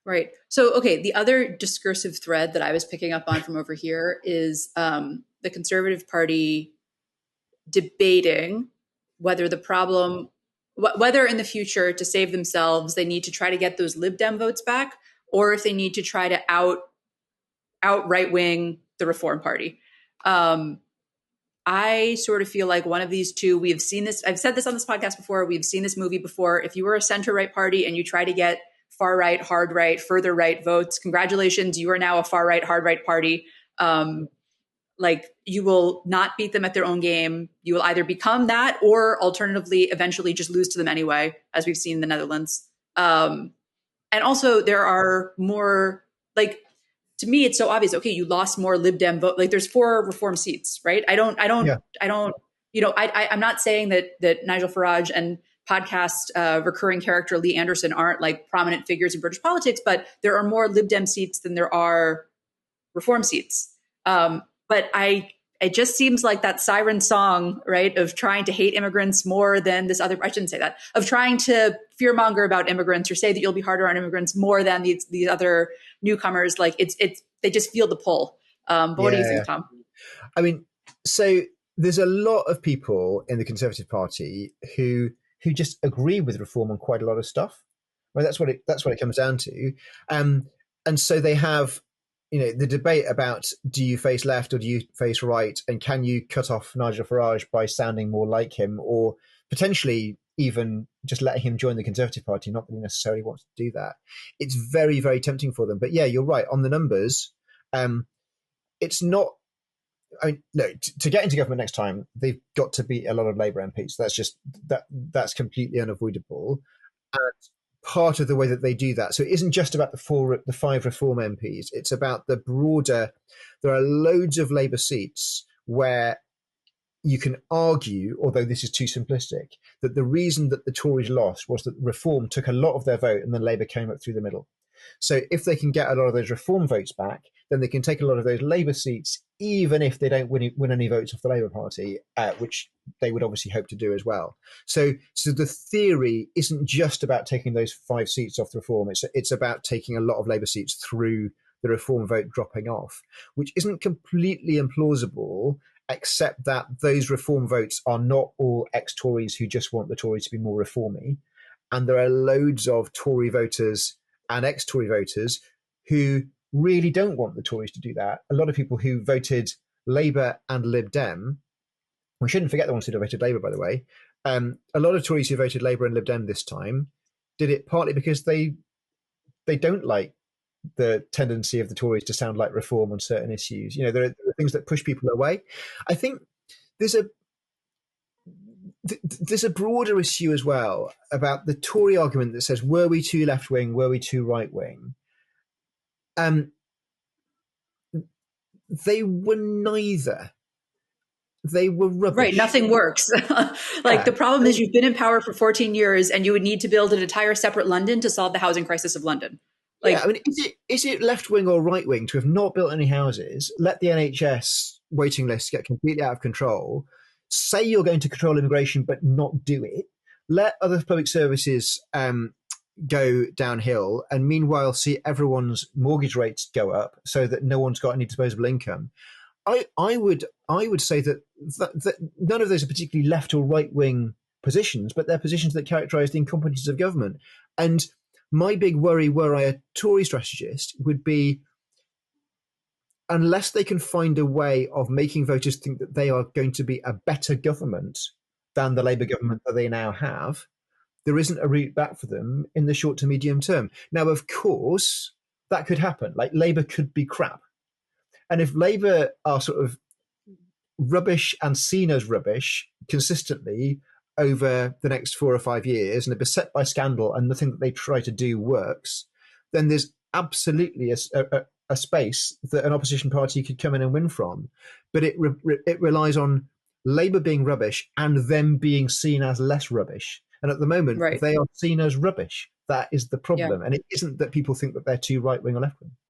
Right. So, okay, the other discursive thread that I was picking up on from over here is the Conservative Party debating whether the problem, whether in the future to save themselves, they need to try to get those Lib Dem votes back, or if they need to try to out right wing the Reform Party. I sort of feel like one of these two, we have seen this. I've said this on this podcast before. We've seen this movie before. If you were a center right party and you try to get far right, hard right, further right votes, congratulations, you are now a far right, hard right party. Like you will not beat them at their own game. You will either become that or alternatively eventually just lose to them anyway, as we've seen in the Netherlands. And also there are more, like, to me, it's so obvious. Okay, you lost more Lib Dem vote. Like there's 4 Reform seats, right? I'm not saying that Nigel Farage and podcast recurring character Lee Anderson aren't like prominent figures in British politics, but there are more Lib Dem seats than there are Reform seats. But it just seems like that siren song, right, of trying to hate immigrants more than this other, I shouldn't say that, of trying to fearmonger about immigrants or say that you'll be harder on immigrants more than these other newcomers. Like it's they just feel the pull. But what do you think, Tom? I mean, so there's a lot of people in the Conservative Party who just agree with reform on quite a lot of stuff. Well, that's what it comes down to. And so they have, the debate about do you face left or do you face right, and can you cut off Nigel Farage by sounding more like him, or potentially even just letting him join the Conservative Party, not that he necessarily wants to do that. It's very, very tempting for them. But yeah, you're right. On the numbers, it's not, to get into government next time, they've got to beat a lot of Labour MPs. That's completely unavoidable. And part of the way that they do that, so it isn't just about the 5 Reform MPs, it's about the broader, there are loads of Labour seats where you can argue, although this is too simplistic, that the reason that the Tories lost was that Reform took a lot of their vote and then Labour came up through the middle. So if they can get a lot of those Reform votes back, then they can take a lot of those Labour seats, even if they don't win any votes off the Labour Party, which they would obviously hope to do as well. So the theory isn't just about taking those 5 seats off the Reform. It's about taking a lot of Labour seats through the Reform vote dropping off, which isn't completely implausible, except that those Reform votes are not all ex-Tories who just want the Tories to be more reformy. And there are loads of Tory voters and ex-Tory voters who really don't want the Tories to do that. A lot of people who voted Labour and Lib Dem, we shouldn't forget the ones who voted Labour, by the way, a lot of Tories who voted Labour and Lib Dem this time did it partly because they don't like the tendency of the Tories to sound like Reform on certain issues. There are things that push people away. I think there's a broader issue as well about the Tory argument that says, were we too left-wing, were we too right-wing? They were neither. They were rubbish. Right, nothing works. The problem is you've been in power for 14 years and you would need to build an entire separate London to solve the housing crisis of London. Is it left-wing or right-wing to have not built any houses, let the NHS waiting lists get completely out of control, say you're going to control immigration but not do it, let other public services go downhill, and meanwhile see everyone's mortgage rates go up so that no one's got any disposable income? I would say that none of those are particularly left or right wing positions, but they're positions that characterise the incompetence of government. And my big worry, were I a Tory strategist, would be, unless they can find a way of making voters think that they are going to be a better government than the Labour government that they now have, there isn't a route back for them in the short to medium term. Now, of course, that could happen. Like, Labour could be crap. And if Labour are sort of rubbish and seen as rubbish consistently over the next 4 or 5 years and are beset by scandal and nothing that they try to do works, then there's absolutely a space that an opposition party could come in and win from. But it relies on Labour being rubbish and them being seen as less rubbish. And at the moment, They are seen as rubbish. That is the problem. Yeah. And it isn't that people think that they're too right-wing or left-wing.